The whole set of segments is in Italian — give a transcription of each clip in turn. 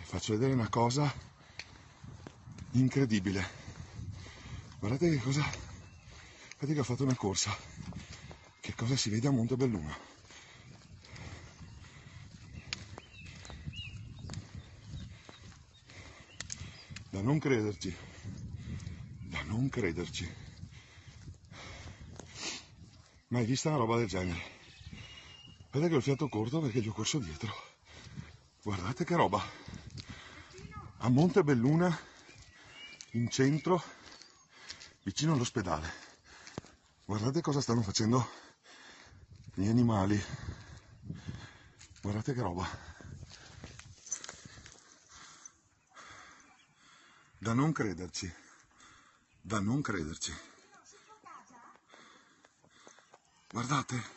Faccio vedere una cosa incredibile. Guardate che cosa. Guardate che ho fatto una corsa. Che cosa si vede a Montebelluna. Da non crederci. Da non crederci. Mai vista una roba del genere. Guardate che ho il fiato corto perché gli ho corso dietro. Guardate che roba. A Montebelluna, in centro, vicino all'ospedale. Guardate cosa stanno facendo gli animali. Guardate che roba. Da non crederci. Da non crederci. Guardate.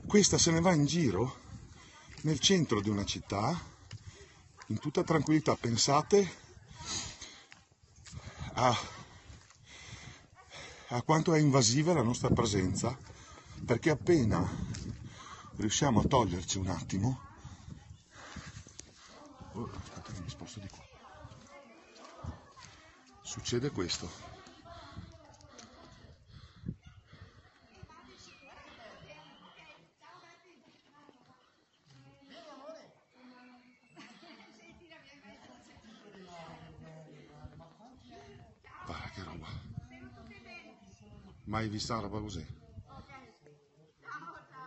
Questa se ne va in giro nel centro di una città, in tutta tranquillità. Pensate a quanto è invasiva la nostra presenza, perché appena riusciamo a toglierci un attimo, aspetta che mi sposto di qua, succede questo. Guarda che roba, mai vista una roba così.